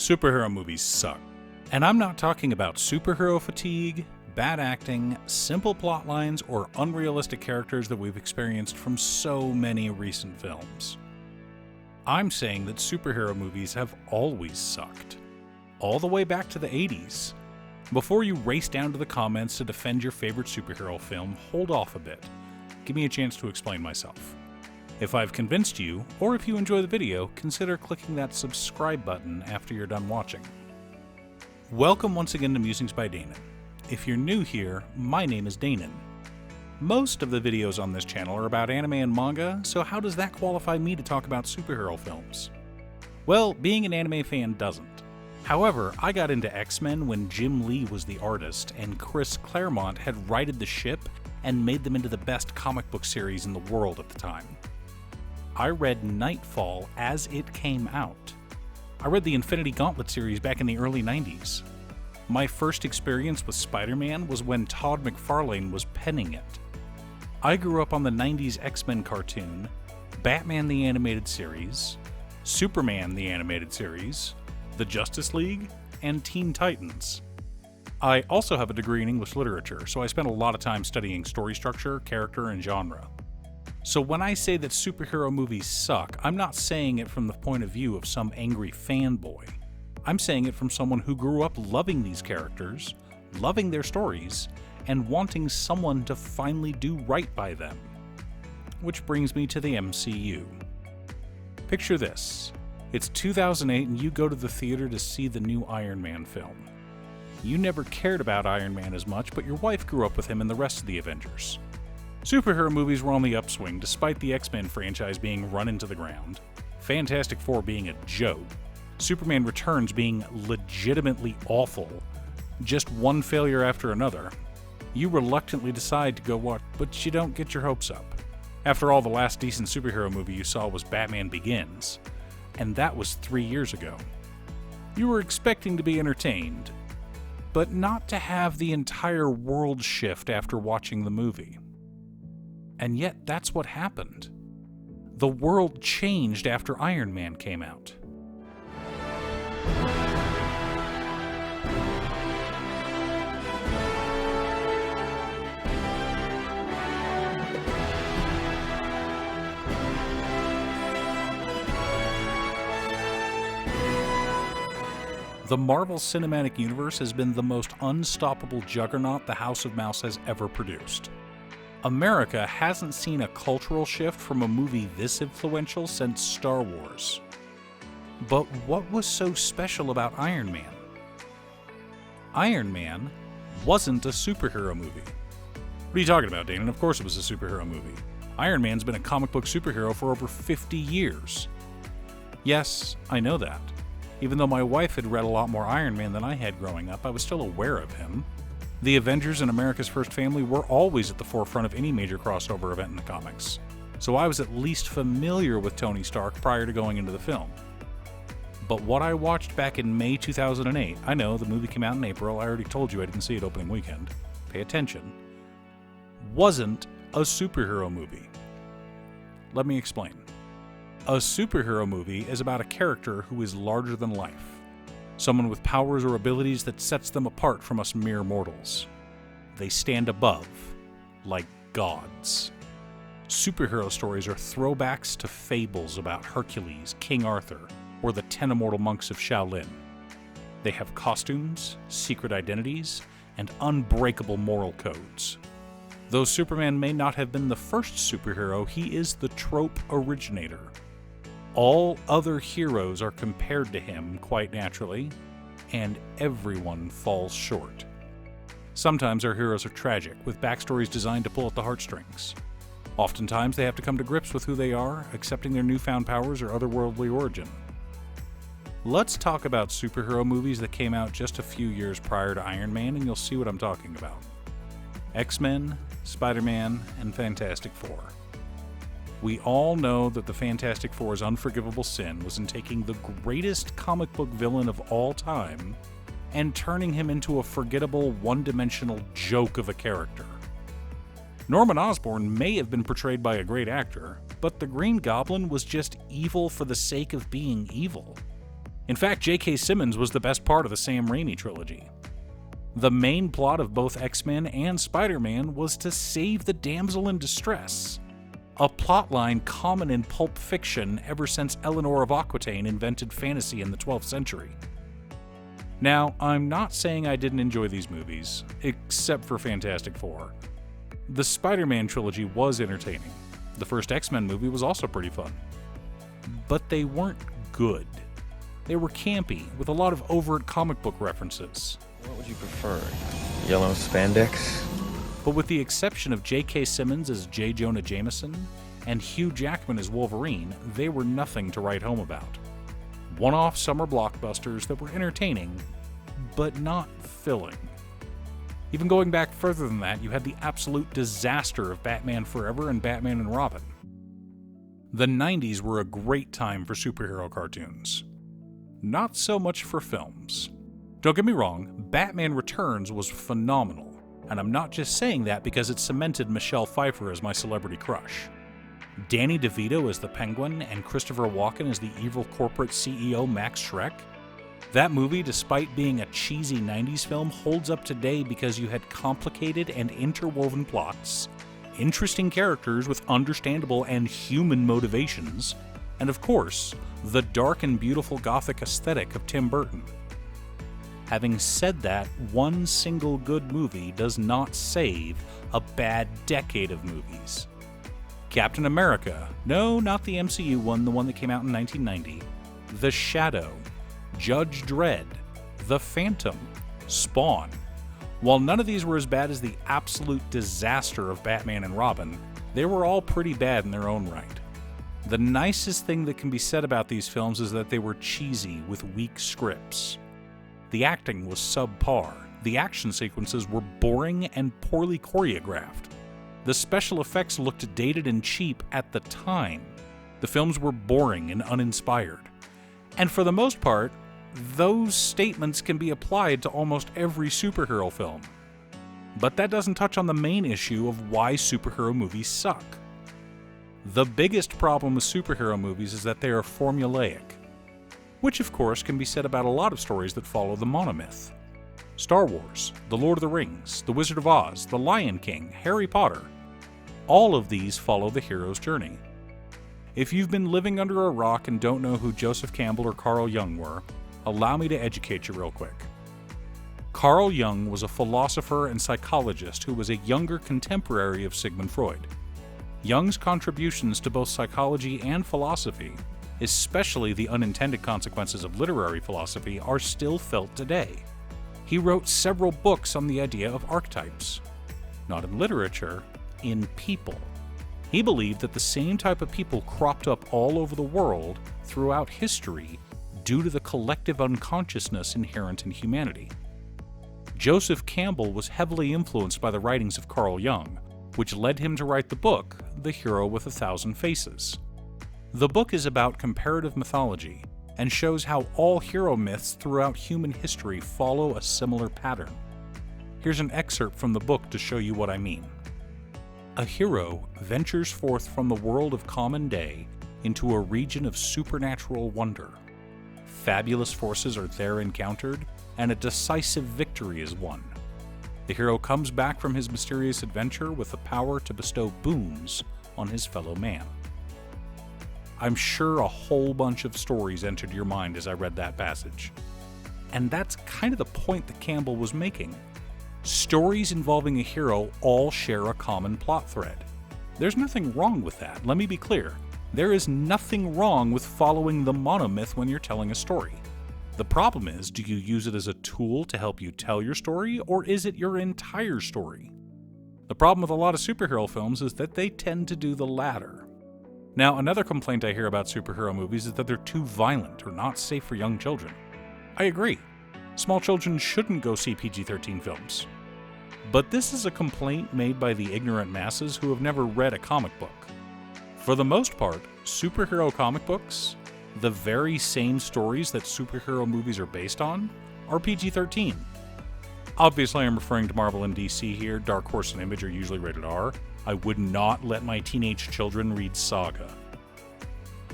Superhero movies suck. And I'm not talking about superhero fatigue, bad acting, simple plot lines, or unrealistic characters that we've experienced from so many recent films. I'm saying that superhero movies have always sucked. All the way back to the 80s. Before you race down to the comments to defend your favorite superhero film, hold off a bit. Give me a chance to explain myself. If I've convinced you, or if you enjoy the video, consider clicking that subscribe button after you're done watching. Welcome once again to Musings by Danon. If you're new here, my name is Danon. Most of the videos on this channel are about anime and manga, so how does that qualify me to talk about superhero films? Well, being an anime fan doesn't. However, I got into X-Men when Jim Lee was the artist and Chris Claremont had righted the ship and made them into the best comic book series in the world at the time. I read Nightfall as it came out. I read the Infinity Gauntlet series back in the early 90s. My first experience with Spider-Man was when Todd McFarlane was penning it. I grew up on the 90s X-Men cartoon, Batman the Animated Series, Superman the Animated Series, the Justice League, and Teen Titans. I also have a degree in English literature, so I spent a lot of time studying story structure, character, and genre. So when I say that superhero movies suck, I'm not saying it from the point of view of some angry fanboy. I'm saying it from someone who grew up loving these characters, loving their stories, and wanting someone to finally do right by them. Which brings me to the MCU. Picture this. It's 2008 and you go to the theater to see the new Iron Man film. You never cared about Iron Man as much, but your wife grew up with him in the rest of the Avengers. Superhero movies were on the upswing despite the X-Men franchise being run into the ground, Fantastic Four being a joke, Superman Returns being legitimately awful, just one failure after another. You reluctantly decide to go watch, but you don't get your hopes up. After all, the last decent superhero movie you saw was Batman Begins, and that was 3 years ago. You were expecting to be entertained, but not to have the entire world shift after watching the movie. And yet, that's what happened. The world changed after Iron Man came out. The Marvel Cinematic Universe has been the most unstoppable juggernaut the House of Mouse has ever produced. America hasn't seen a cultural shift from a movie this influential since Star Wars. But what was so special about Iron Man? Iron Man wasn't a superhero movie. What are you talking about, Danon? Of course it was a superhero movie. Iron Man's been a comic book superhero for over 50 years. Yes, I know that. Even though my wife had read a lot more Iron Man than I had growing up, I was still aware of him. The Avengers and America's First Family were always at the forefront of any major crossover event in the comics, so I was at least familiar with Tony Stark prior to going into the film. But what I watched back in May 2008, I know the movie came out in April, I already told you I didn't see it opening weekend, pay attention, wasn't a superhero movie. Let me explain. A superhero movie is about a character who is larger than life. Someone with powers or abilities that sets them apart from us mere mortals. They stand above, like gods. Superhero stories are throwbacks to fables about Hercules, King Arthur, or the 10 immortal monks of Shaolin. They have costumes, secret identities, and unbreakable moral codes. Though Superman may not have been the first superhero, he is the trope originator. All other heroes are compared to him, quite naturally, and everyone falls short. Sometimes our heroes are tragic, with backstories designed to pull at the heartstrings. Oftentimes they have to come to grips with who they are, accepting their newfound powers or otherworldly origin. Let's talk about superhero movies that came out just a few years prior to Iron Man, and you'll see what I'm talking about. X-Men, Spider-Man, and Fantastic Four. We all know that the Fantastic Four's unforgivable sin was in taking the greatest comic book villain of all time and turning him into a forgettable, one-dimensional joke of a character. Norman Osborn may have been portrayed by a great actor, but the Green Goblin was just evil for the sake of being evil. In fact, J.K. Simmons was the best part of the Sam Raimi trilogy. The main plot of both X-Men and Spider-Man was to save the damsel in distress, a plotline common in pulp fiction ever since Eleanor of Aquitaine invented fantasy in the 12th century. Now, I'm not saying I didn't enjoy these movies, except for Fantastic Four. The Spider-Man trilogy was entertaining. The first X-Men movie was also pretty fun. But they weren't good. They were campy, with a lot of overt comic book references. What would you prefer? Yellow spandex? But with the exception of J.K. Simmons as J. Jonah Jameson and Hugh Jackman as Wolverine, they were nothing to write home about. One-off summer blockbusters that were entertaining, but not filling. Even going back further than that, you had the absolute disaster of Batman Forever and Batman and Robin. The 90s were a great time for superhero cartoons. Not so much for films. Don't get me wrong, Batman Returns was phenomenal, and I'm not just saying that because it cemented Michelle Pfeiffer as my celebrity crush. Danny DeVito as the Penguin and Christopher Walken as the evil corporate CEO Max Schreck. That movie, despite being a cheesy 90s film, holds up today because you had complicated and interwoven plots, interesting characters with understandable and human motivations, and of course, the dark and beautiful gothic aesthetic of Tim Burton. Having said that, one single good movie does not save a bad decade of movies. Captain America, no, not the MCU one, the one that came out in 1990, The Shadow, Judge Dredd, The Phantom, Spawn. While none of these were as bad as the absolute disaster of Batman and Robin, they were all pretty bad in their own right. The nicest thing that can be said about these films is that they were cheesy with weak scripts. The acting was subpar, the action sequences were boring and poorly choreographed. The special effects looked dated and cheap at the time. The films were boring and uninspired. And for the most part, those statements can be applied to almost every superhero film. But that doesn't touch on the main issue of why superhero movies suck. The biggest problem with superhero movies is that they are formulaic, which of course can be said about a lot of stories that follow the monomyth. Star Wars, The Lord of the Rings, The Wizard of Oz, The Lion King, Harry Potter. All of these follow the hero's journey. If you've been living under a rock and don't know who Joseph Campbell or Carl Jung were, allow me to educate you real quick. Carl Jung was a philosopher and psychologist who was a younger contemporary of Sigmund Freud. Jung's contributions to both psychology and philosophy, especially the unintended consequences of literary philosophy, are still felt today. He wrote several books on the idea of archetypes. Not in literature, in people. He believed that the same type of people cropped up all over the world throughout history due to the collective unconsciousness inherent in humanity. Joseph Campbell was heavily influenced by the writings of Carl Jung, which led him to write the book, The Hero with a Thousand Faces. The book is about comparative mythology and shows how all hero myths throughout human history follow a similar pattern. Here's an excerpt from the book to show you what I mean. A hero ventures forth from the world of common day into a region of supernatural wonder. Fabulous forces are there encountered, and a decisive victory is won. The hero comes back from his mysterious adventure with the power to bestow boons on his fellow man. I'm sure a whole bunch of stories entered your mind as I read that passage. And that's kind of the point that Campbell was making. Stories involving a hero all share a common plot thread. There's nothing wrong with that, let me be clear. There is nothing wrong with following the monomyth when you're telling a story. The problem is, do you use it as a tool to help you tell your story, or is it your entire story? The problem with a lot of superhero films is that they tend to do the latter. Now, another complaint I hear about superhero movies is that they're too violent or not safe for young children. I agree. Small children shouldn't go see PG-13 films. But this is a complaint made by the ignorant masses who have never read a comic book. For the most part, superhero comic books, the very same stories that superhero movies are based on, are PG-13. Obviously, I'm referring to Marvel and DC here. Dark Horse and Image are usually rated R. I would not let my teenage children read Saga.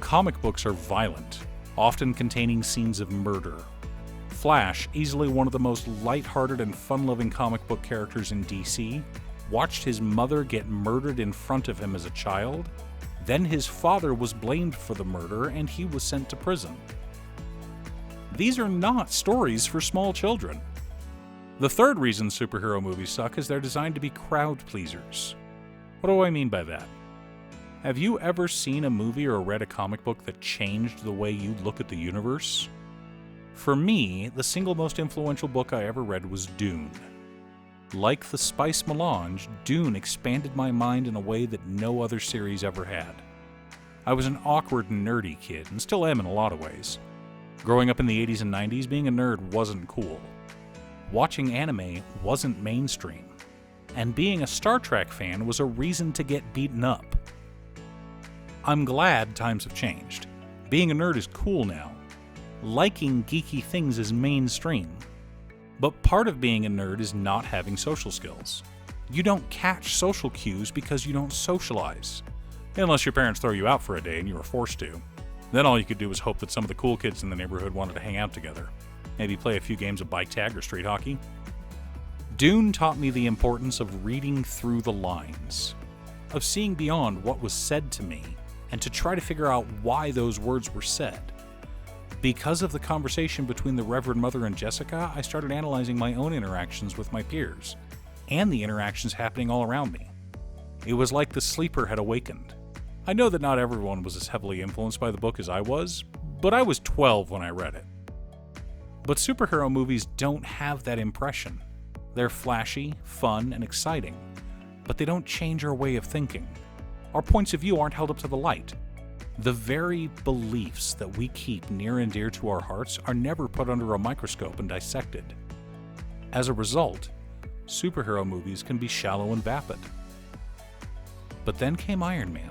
Comic books are violent. often containing scenes of murder. Flash, easily one of the most lighthearted and fun-loving comic book characters in DC, watched his mother get murdered in front of him as a child. Then his father was blamed for the murder and he was sent to prison. These are not stories for small children. The third reason superhero movies suck is they're designed to be crowd pleasers. What do I mean by that? Have you ever seen a movie or read a comic book that changed the way you look at the universe? For me, the single most influential book I ever read was Dune. Like the Spice Melange, Dune expanded my mind in a way that no other series ever had. I was an awkward, nerdy kid, and still am in a lot of ways. Growing up in the 80s and 90s, being a nerd wasn't cool. Watching anime wasn't mainstream. And being a Star Trek fan was a reason to get beaten up. I'm glad times have changed. Being a nerd is cool now. Liking geeky things is mainstream. But part of being a nerd is not having social skills. You don't catch social cues because you don't socialize. Unless your parents throw you out for a day and you were forced to. Then all you could do was hope that some of the cool kids in the neighborhood wanted to hang out together. Maybe play a few games of bike tag or street hockey. Dune taught me the importance of reading through the lines, of seeing beyond what was said to me, and to try to figure out why those words were said. Because of the conversation between the Reverend Mother and Jessica, I started analyzing my own interactions with my peers, and the interactions happening all around me. It was like the sleeper had awakened. I know that not everyone was as heavily influenced by the book as I was, but I was 12 when I read it. But superhero movies don't have that impression. They're flashy, fun, and exciting, but they don't change our way of thinking. Our points of view aren't held up to the light. The very beliefs that we keep near and dear to our hearts are never put under a microscope and dissected. As a result, superhero movies can be shallow and vapid. But then came Iron Man,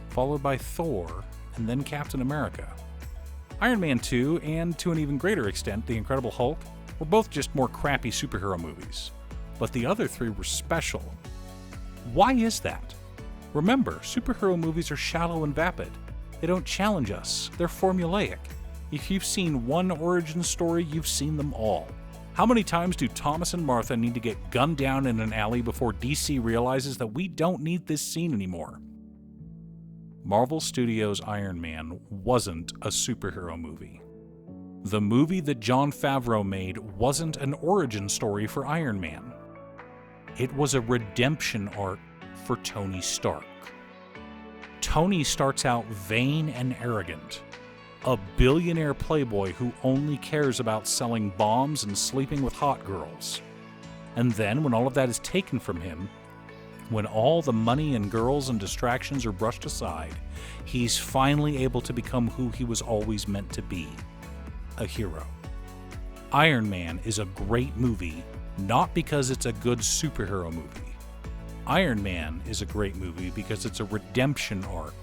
followed by Thor, and then Captain America. Iron Man 2, and to an even greater extent, The Incredible Hulk, were both just more crappy superhero movies. But the other three were special. Why is that? Remember, superhero movies are shallow and vapid. They don't challenge us. They're formulaic. If you've seen one origin story, you've seen them all. How many times do Thomas and Martha need to get gunned down in an alley before DC realizes that we don't need this scene anymore? Marvel Studios' Iron Man wasn't a superhero movie. The movie that Jon Favreau made wasn't an origin story for Iron Man. It was a redemption arc for Tony Stark. Tony starts out vain and arrogant, a billionaire playboy who only cares about selling bombs and sleeping with hot girls. And then, when all of that is taken from him, when all the money and girls and distractions are brushed aside, he's finally able to become who he was always meant to be, a hero. Iron Man is a great movie, not because it's a good superhero movie. Iron Man is a great movie because it's a redemption arc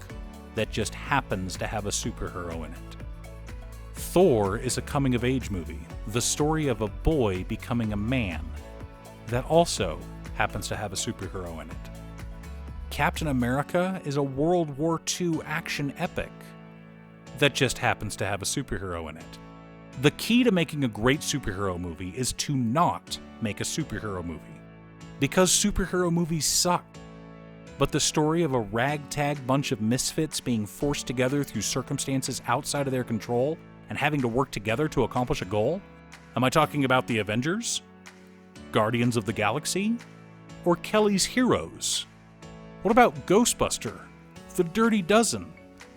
that just happens to have a superhero in it. Thor is a coming-of-age movie, the story of a boy becoming a man, that also happens to have a superhero in it. Captain America is a World War II action epic that just happens to have a superhero in it. The key to making a great superhero movie is to not make a superhero movie. Because superhero movies suck. But the story of a ragtag bunch of misfits being forced together through circumstances outside of their control and having to work together to accomplish a goal? Am I talking about the Avengers? Guardians of the Galaxy? Or Kelly's Heroes? What about Ghostbuster, The Dirty Dozen,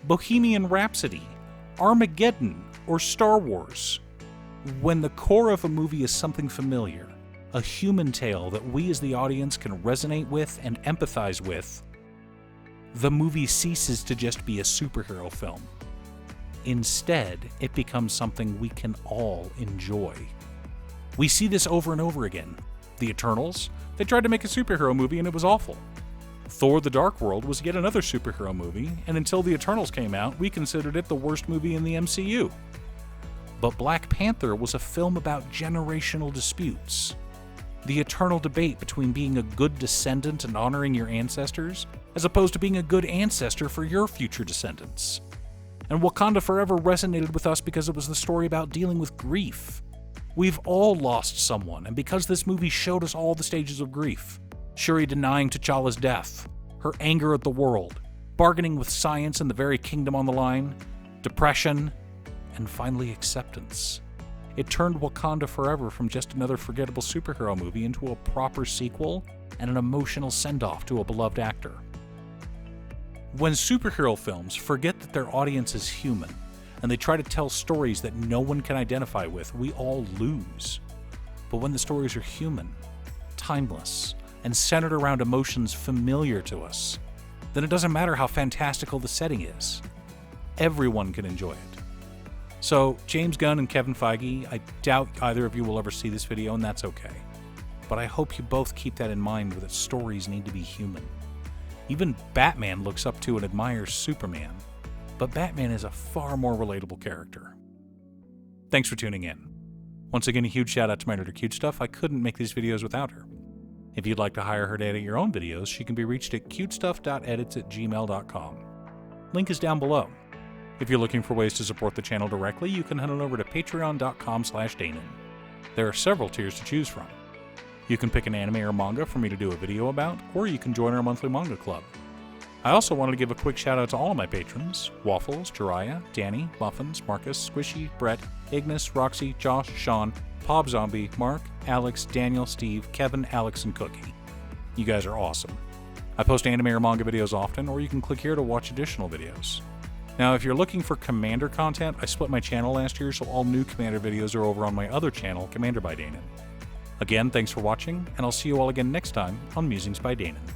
Bohemian Rhapsody, Armageddon, or Star Wars? When the core of a movie is something familiar, a human tale that we as the audience can resonate with and empathize with, the movie ceases to just be a superhero film. Instead, it becomes something we can all enjoy. We see this over and over again. The Eternals, they tried to make a superhero movie and it was awful. Thor: The Dark World was yet another superhero movie, and until The Eternals came out, we considered it the worst movie in the MCU. But Black Panther was a film about generational disputes. The eternal debate between being a good descendant and honoring your ancestors, as opposed to being a good ancestor for your future descendants. And Wakanda Forever resonated with us because it was the story about dealing with grief. We've all lost someone, and because this movie showed us all the stages of grief, Shuri denying T'Challa's death, her anger at the world, bargaining with science and the very kingdom on the line, depression, and finally acceptance. It turned Wakanda Forever from just another forgettable superhero movie into a proper sequel and an emotional send-off to a beloved actor. When superhero films forget that their audience is human, and they try to tell stories that no one can identify with, we all lose. But when the stories are human, timeless, and centered around emotions familiar to us, then it doesn't matter how fantastical the setting is. Everyone can enjoy it. So, James Gunn and Kevin Feige, I doubt either of you will ever see this video, and that's okay. But I hope you both keep that in mind, that stories need to be human. Even Batman looks up to and admires Superman, but Batman is a far more relatable character. Thanks for tuning in. Once again, a huge shout out to my editor Cute Stuff. I couldn't make these videos without her. If you'd like to hire her to edit your own videos, she can be reached at cutestuff.edits@gmail.com. Link is down below. If you're looking for ways to support the channel directly, you can head on over to patreon.com/Danon. There are several tiers to choose from. You can pick an anime or manga for me to do a video about, or you can join our monthly manga club. I also wanted to give a quick shout out to all of my patrons: Waffles, Jiraiya, Danny, Muffins, Marcus, Squishy, Brett, Ignis, Roxy, Josh, Sean, Pob Zombie, Mark, Alex, Daniel, Steve, Kevin, Alex, and Cookie. You guys are awesome. I post anime or manga videos often, or you can click here to watch additional videos. Now, if you're looking for Commander content, I split my channel last year, so all new Commander videos are over on my other channel, Commander by Danon. Again, thanks for watching, and I'll see you all again next time on Musings by Danon.